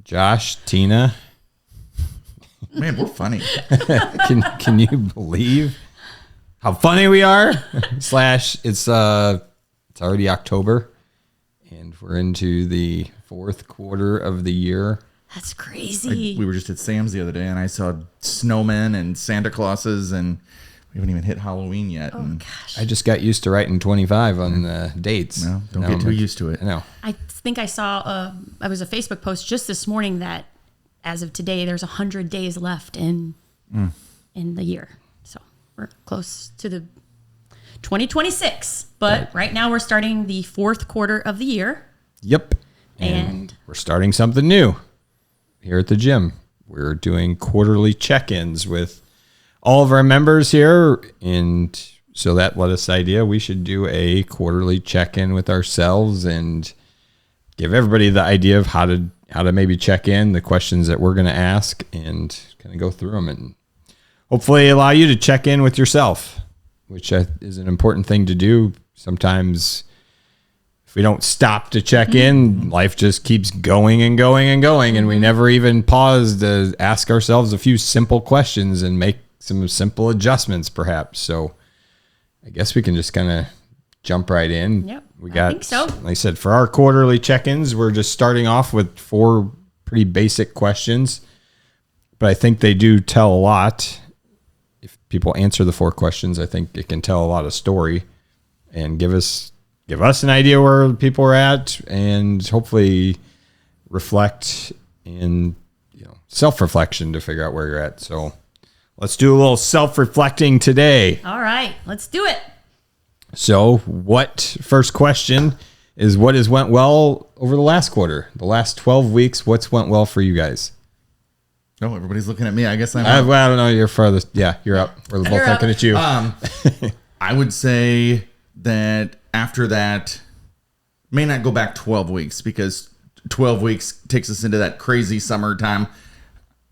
Josh, Tina. Man, we're funny. Can you believe how funny we are? It's already October, and we're into the fourth quarter of the year. That's crazy. We were just at Sam's the other day, and I saw snowmen and Santa Clauses, and we haven't even hit Halloween yet. Oh, gosh. I just got used to writing 25 on the dates. No, don't get too used to it. No. I think I saw I was a Facebook post just this morning that as of today, there's 100 days left in the year. So we're close to the 2026. But right now we're starting the fourth quarter of the year. Yep. And we're starting something new here at the gym. We're doing quarterly check-ins with all of our members here. And so that let us idea we should do a quarterly check-in with ourselves and give everybody the idea of how to maybe check in, the questions that we're going to ask, and kind of go through them and hopefully allow you to check in with yourself, which is an important thing to do. Sometimes if we don't stop to check in, life just keeps going and going and going, and we never even pause to ask ourselves a few simple questions and make some simple adjustments perhaps. So I guess we can just kind of jump right in. Yep, I think so. Like I said, for our quarterly check-ins, we're just starting off with 4 pretty basic questions, but I think they do tell a lot. If people answer the 4 questions, I think it can tell a lot of story and give us an idea where people are at, and hopefully reflect in self-reflection to figure out where you're at. So let's do a little self-reflecting today. All right, let's do it. So first question is, what has went well over the last quarter, the last 12 weeks? What's went well for you guys? Oh, everybody's looking at me. I guess I don't know. You're farthest. Yeah, you're up. We're both looking at you. I would say that after that, may not go back 12 weeks because 12 weeks takes us into that crazy summertime.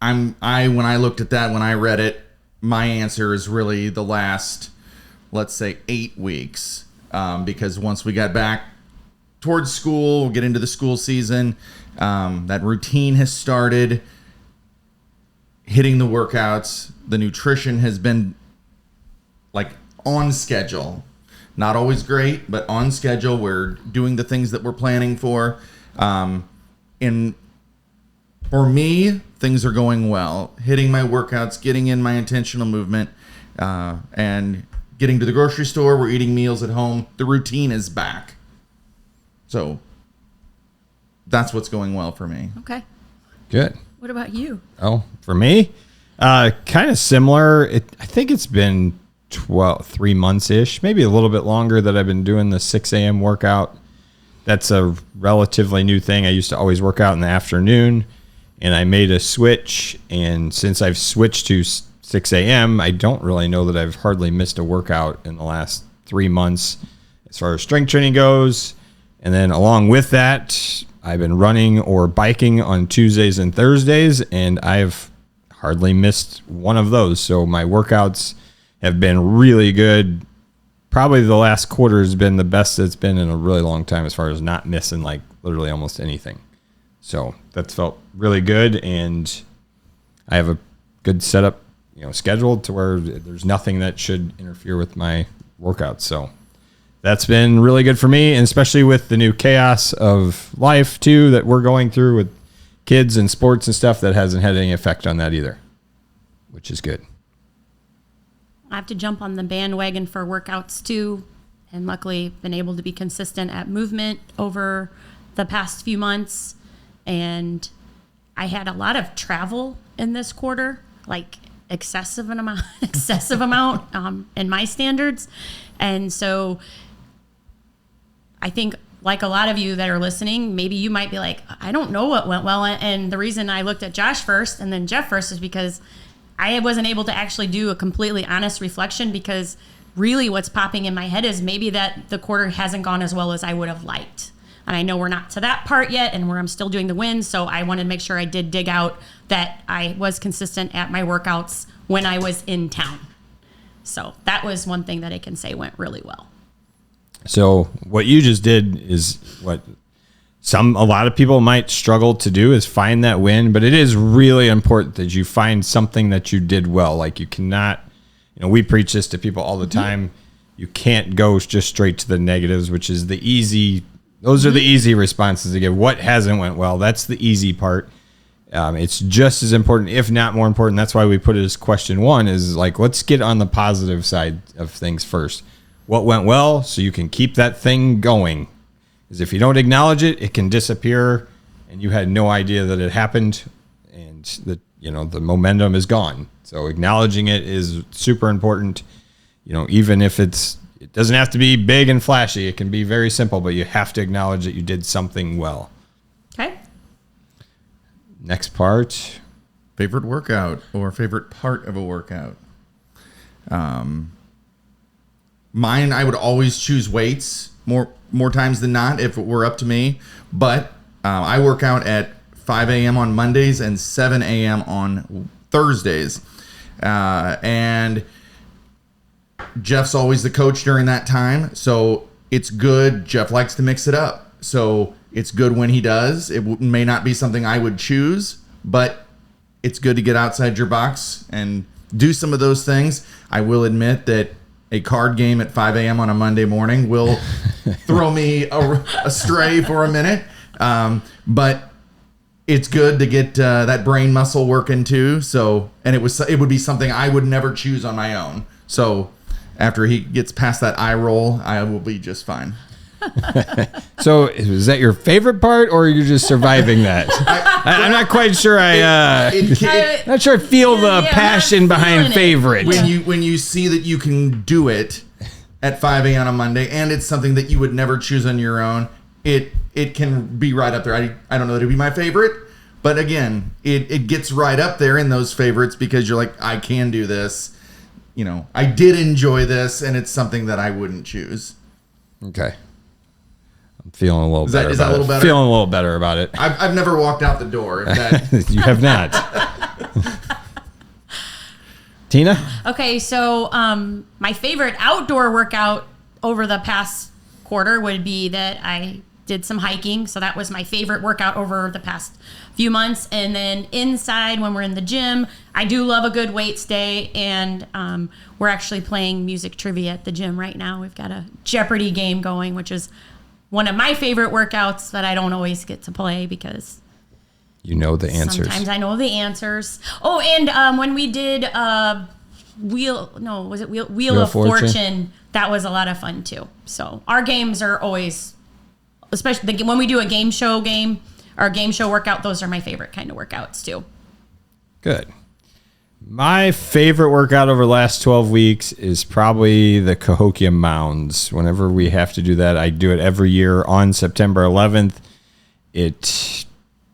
When I looked at that, when I read it, my answer is really the last, let's say 8 weeks, because once we got back towards school, we'll get into the school season, that routine has started, hitting the workouts, the nutrition has been like on schedule, not always great, but on schedule. We're doing the things that we're planning for. And for me, things are going well, hitting my workouts, getting in my intentional movement, and getting to the grocery store. We're eating meals at home. The routine is back. So that's what's going well for me. Okay. Good. What about you? Oh, for me, kind of similar. I think it's been 3 months-ish, maybe a little bit longer, that I've been doing the 6 a.m. workout. That's a relatively new thing. I used to always work out in the afternoon, and I made a switch. And since I've switched to 6 a.m., I don't really know that I've hardly missed a workout in the last 3 months as far as strength training goes. And then along with that, I've been running or biking on Tuesdays and Thursdays, and I've hardly missed one of those. So my workouts have been really good. Probably the last quarter has been the best it's been in a really long time as far as not missing like literally almost anything. So that's felt really good, and I have a good setup, scheduled to where there's nothing that should interfere with my workouts. So that's been really good for me, and especially with the new chaos of life too that we're going through with kids and sports and stuff, that hasn't had any effect on that either, which is good. I have to jump on the bandwagon for workouts too, and luckily been able to be consistent at movement over the past few months. And I had a lot of travel in this quarter, like excessive amount in my standards. And so I think, like a lot of you that are listening, maybe you might be like, I don't know what went well. And the reason I looked at Josh first and then Jeff first is because I wasn't able to actually do a completely honest reflection, because really what's popping in my head is maybe that the quarter hasn't gone as well as I would have liked. And I know we're not to that part yet, and where I'm still doing the wins. So I wanted to make sure I did dig out that I was consistent at my workouts when I was in town. So that was one thing that I can say went really well. So what you just did is what a lot of people might struggle to do is find that win, but it is really important that you find something that you did well. Like you cannot, we preach this to people all the time. You can't go just straight to the negatives, which is those are the easy responses to give. What hasn't went well? That's the easy part. It's just as important, if not more important. That's why we put it as question 1 is like, let's get on the positive side of things first. What went well so you can keep that thing going? Because if you don't acknowledge it, it can disappear and you had no idea that it happened and the momentum is gone. So acknowledging it is super important. Even if it doesn't have to be big and flashy. It can be very simple, but you have to acknowledge that you did something well. Okay. Next part. Favorite workout or favorite part of a workout. Mine, I would always choose weights more times than not if it were up to me. But I work out at 5 a.m. on Mondays and 7 a.m. on Thursdays. And Jeff's always the coach during that time. So it's good. Jeff likes to mix it up. So it's good when he does. It may not be something I would choose, but it's good to get outside your box and do some of those things. I will admit that a card game at 5 a.m. on a Monday morning will throw me astray for a minute. But it's good to get that brain muscle working too. So, and it would be something I would never choose on my own. So after he gets past that eye roll, I will be just fine. So is that your favorite part, or are you just surviving that? I'm not quite sure. Not sure I feel the passion behind favorite. When you see that you can do it at 5 a.m. on a Monday, and it's something that you would never choose on your own, it can be right up there. I don't know that it'd be my favorite, but again, it gets right up there in those favorites because you're like, I can do this. I did enjoy this, and it's something that I wouldn't choose. Okay. I'm feeling a little better. Is that a little better? Feeling a little better about it. I've never walked out the door. You have not. Tina? Okay, so my favorite outdoor workout over the past quarter would be that I did some hiking. So that was my favorite workout over the past few months. And then inside, when we're in the gym, I do love a good weights day. And we're actually playing music trivia at the gym right now. We've got a Jeopardy game going, which is one of my favorite workouts that I don't always get to play because you know the answers. Sometimes I know the answers. Oh, and when we did Wheel of Fortune, that was a lot of fun too. So our games are always, especially when we do a game show workout, those are my favorite kind of workouts too. Good. My favorite workout over the last 12 weeks is probably the Cahokia Mounds. Whenever we have to do that, I do it every year on September 11th. It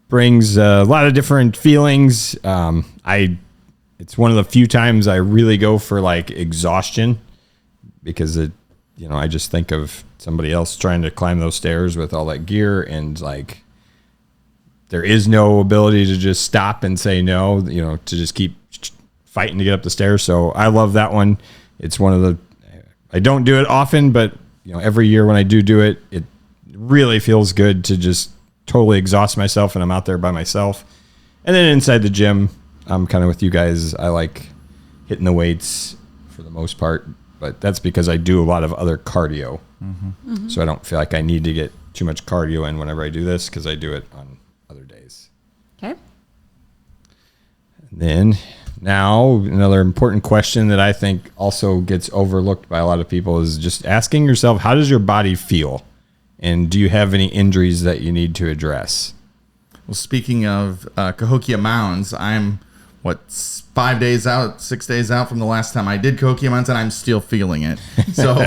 brings a lot of different feelings. It's one of the few times I really go for like exhaustion because I just think of somebody else trying to climb those stairs with all that gear, and like there is no ability to just stop and say no, to just keep fighting to get up the stairs. So I love that one. It's one of I don't do it often, but every year when I do it, it really feels good to just totally exhaust myself, and I'm out there by myself. And then inside the gym, I'm kind of with you guys. I like hitting the weights for the most part, but that's because I do a lot of other cardio. Mm-hmm. Mm-hmm. So I don't feel like I need to get too much cardio in whenever I do this because I do it on other days. Okay. And then now another important question that I think also gets overlooked by a lot of people is just asking yourself, how does your body feel? And do you have any injuries that you need to address? Well, speaking of Cahokia Mounds, I'm 6 days out from the last time I did Cahokia Mounds, and I'm still feeling it. So,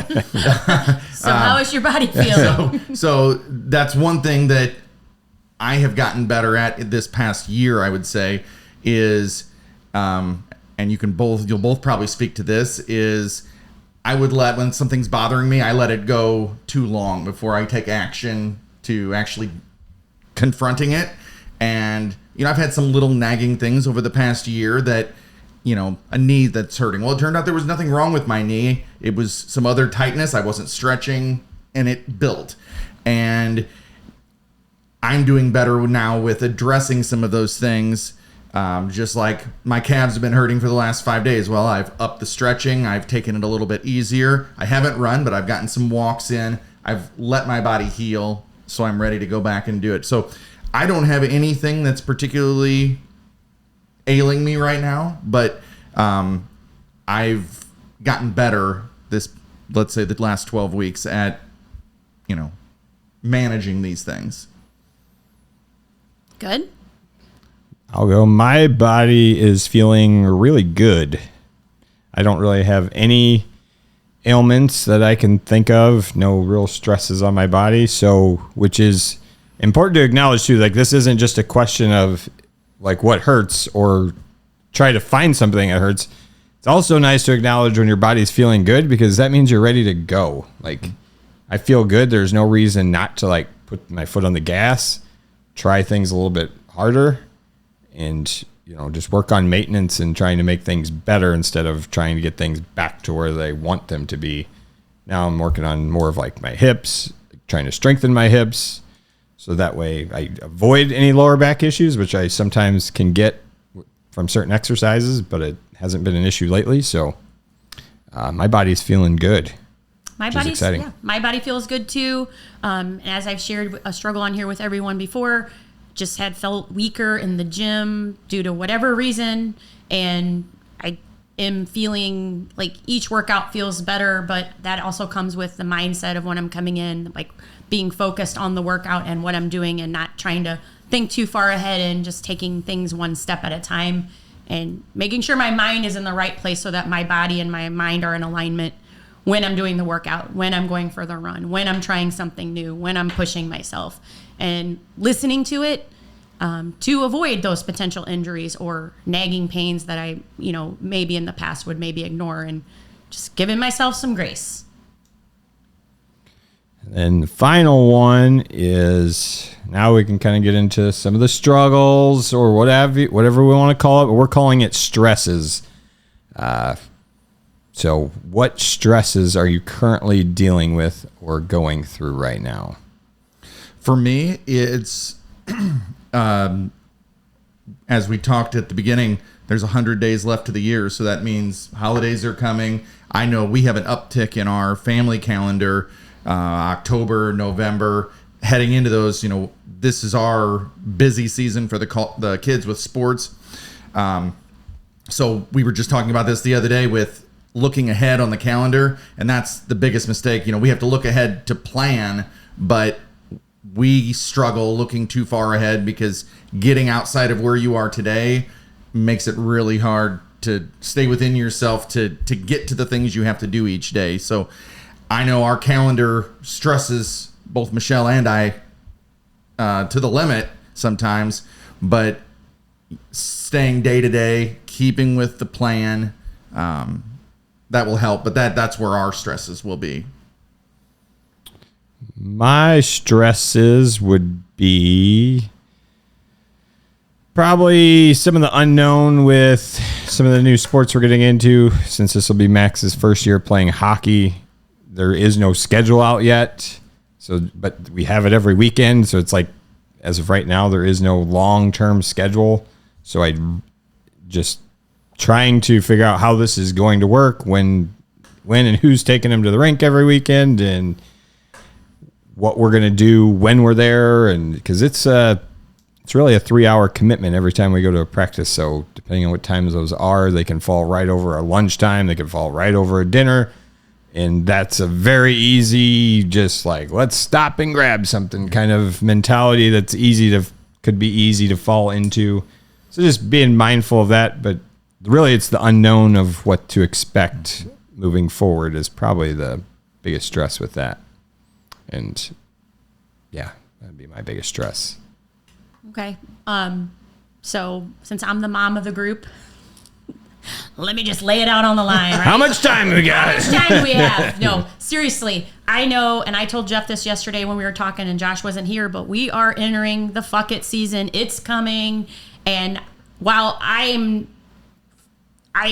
how is your body feeling? So that's one thing that I have gotten better at this past year, I would say, is, and you'll both probably speak to this, is I would when something's bothering me, I let it go too long before I take action to actually confronting it. And, I've had some little nagging things over the past year that, a knee that's hurting. Well, it turned out there was nothing wrong with my knee. It was some other tightness. I wasn't stretching, and it built. And I'm doing better now with addressing some of those things. Just like my calves have been hurting for the last 5 days. Well, I've upped the stretching. I've taken it a little bit easier. I haven't run, but I've gotten some walks in. I've let my body heal, so I'm ready to go back and do it. So I don't have anything that's particularly ailing me right now, but I've gotten better let's say the last 12 weeks at, managing these things. Good. I'll go. My body is feeling really good. I don't really have any ailments that I can think of. No real stresses on my body. So, which is important to acknowledge too. Like, this isn't just a question of like what hurts or try to find something that hurts. It's also nice to acknowledge when your body's feeling good, because that means you're ready to go. Like, I feel good. There's no reason not to like put my foot on the gas, try things a little bit harder, and just work on maintenance and trying to make things better instead of trying to get things back to where they want them to be. Now I'm working on more of like my hips, trying to strengthen my hips, so that way I avoid any lower back issues, which I sometimes can get from certain exercises, but it hasn't been an issue lately. So my body's feeling good. My body feels good too. As I've shared a struggle on here with everyone before, just had felt weaker in the gym due to whatever reason. And I am feeling like each workout feels better, but that also comes with the mindset of when I'm coming in, like being focused on the workout and what I'm doing and not trying to think too far ahead and just taking things one step at a time and making sure my mind is in the right place so that my body and my mind are in alignment when I'm doing the workout, when I'm going for the run, when I'm trying something new, when I'm pushing myself, and listening to it to avoid those potential injuries or nagging pains that I, maybe in the past would maybe ignore, and just giving myself some grace. And the final one is, now we can kind of get into some of the struggles or whatever we want to call it, but we're calling it stresses. So what stresses are you currently dealing with or going through right now? For me, it's, as we talked at the beginning, there's 100 days left to the year. So that means holidays are coming. I know we have an uptick in our family calendar, October, November, heading into those. This is our busy season for the kids with sports. So we were just talking about this the other day with looking ahead on the calendar, and that's the biggest mistake. We have to look ahead to plan, but we struggle looking too far ahead because getting outside of where you are today makes it really hard to stay within yourself to get to the things you have to do each day. So I know our calendar stresses both Michelle and I to the limit sometimes, but staying day to day, keeping with the plan, that will help. But that's where our stresses will be. My stresses would be probably some of the unknown with some of the new sports we're getting into. Since this will be Max's first year playing hockey, there is no schedule out yet. But we have it every weekend. So it's like, as of right now, there is no long-term schedule. So I just trying to figure out how this is going to work, when and who's taking him to the rink every weekend, and what we're going to do when we're there. And because it's really a 3-hour commitment every time we go to a practice. So depending on what times those are, they can fall right over a lunchtime. They can fall right over a dinner. And that's a very easy, just like, let's stop and grab something kind of mentality that's could be easy to fall into. So just being mindful of that. But really, it's the unknown of what to expect moving forward is probably the biggest stress with that. And yeah, that'd be my biggest stress. Okay. So since I'm the mom of the group, let me just lay it out on the line. Right? How much time we got? How much time do we have? No, seriously. I know, and I told Jeff this yesterday when we were talking, and Josh wasn't here, but we are entering the fuck it season. It's coming. And while I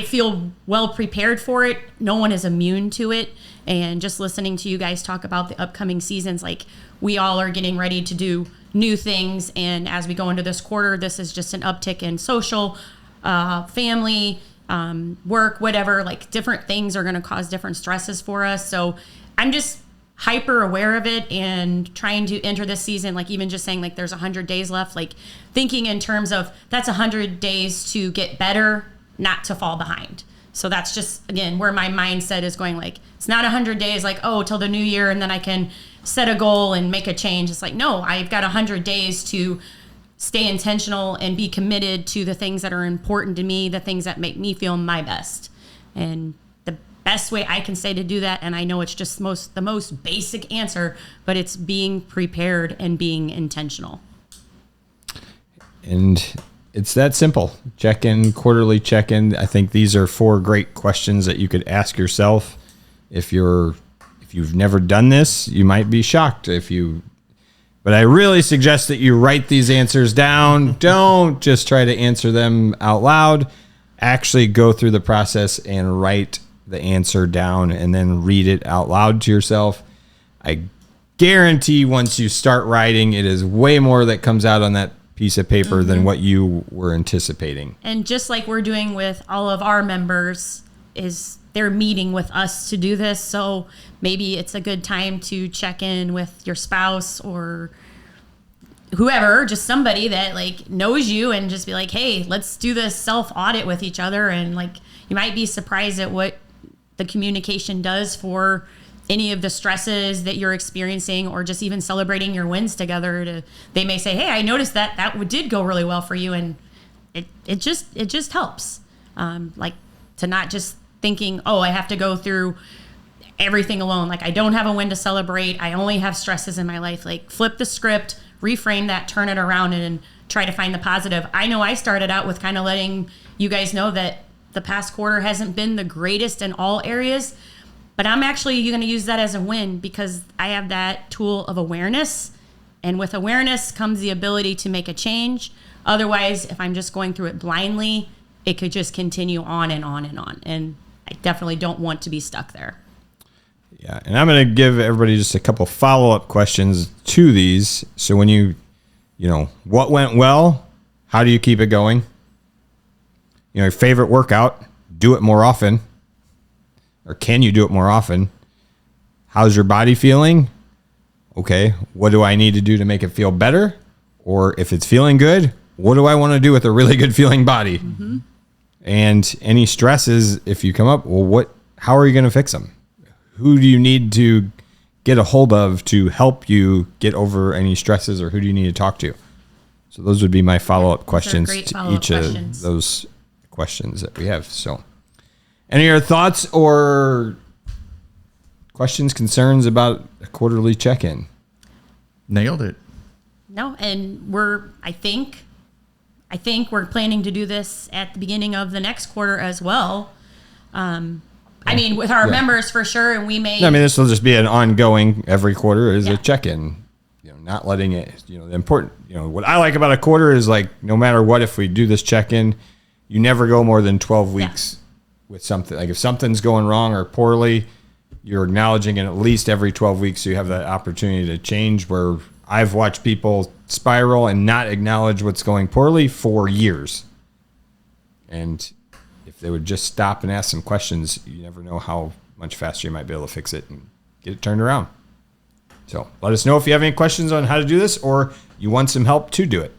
feel well prepared for it, no one is immune to it. And just listening to you guys talk about the upcoming seasons, like we all are getting ready to do new things. And as we go into this quarter, this is just an uptick in social, family, work, whatever, like different things are going to cause different stresses for us. So I'm just hyper aware of it and trying to enter this season, like even just saying like there's 100 days left, like thinking in terms of that's 100 days to get better, not to fall behind. So that's just, again, where my mindset is going. Like, it's not 100 days like, oh, till the new year and then I can set a goal and make a change. It's like, no, I've got 100 days to stay intentional and be committed to the things that are important to me, the things that make me feel my best. And the best way I can say to do that, and I know it's just the most basic answer, but it's being prepared and being intentional. And it's that simple. Check-in, quarterly check-in. I think these are 4 great questions that you could ask yourself. If you've never done this, you might be shocked but I really suggest that you write these answers down. Don't just try to answer them out loud. Actually go through the process and write the answer down and then read it out loud to yourself. I guarantee once you start writing, it is way more that comes out on that piece of paper than what you were anticipating. And just like we're doing with all of our members, is they're meeting with us to do this. So maybe it's a good time to check in with your spouse or whoever, just somebody that like knows you, and just be like, hey, let's do this self audit with each other. And like, you might be surprised at what the communication does for any of the stresses that you're experiencing, or just even celebrating your wins together. They may say, hey, I noticed that did go really well for you. And it just helps. Like, to not just thinking, oh, I have to go through everything alone. Like, I don't have a win to celebrate. I only have stresses in my life. Like, flip the script, reframe that, turn it around, and try to find the positive. I know I started out with kind of letting you guys know that the past quarter hasn't been the greatest in all areas, but I'm actually going to use that as a win because I have that tool of awareness. And with awareness comes the ability to make a change. Otherwise, if I'm just going through it blindly, it could just continue on and on and on. And I definitely don't want to be stuck there. Yeah, and I'm going to give everybody just a couple follow-up questions to these. So when you what went well? How do you keep it going? Your favorite workout, do it more often. Or can you do it more often? How's your body feeling? Okay, what do I need to do to make it feel better? Or if it's feeling good, what do I want to do with a really good feeling body? Mm-hmm. And any stresses, if you come up, how are you going to fix them? Who do you need to get a hold of to help you get over any stresses, or who do you need to talk to? So those would be my follow-up questions to each of those questions that we have. So any other thoughts or questions, concerns about a quarterly check-in? Nailed it. No, and I think we're planning to do this at the beginning of the next quarter as well. I mean, with our members for sure, and we may. This will just be an ongoing. Every quarter is a check-in. Not letting it. The important. What I like about a quarter is, like, no matter what, if we do this check-in, you never go more than 12 weeks with something. Like, if something's going wrong or poorly, you're acknowledging it at least every 12 weeks, so you have that opportunity to change. Where I've watched people spiral and not acknowledge what's going poorly for years. And if they would just stop and ask some questions, you never know how much faster you might be able to fix it and get it turned around. So let us know if you have any questions on how to do this, or you want some help to do it.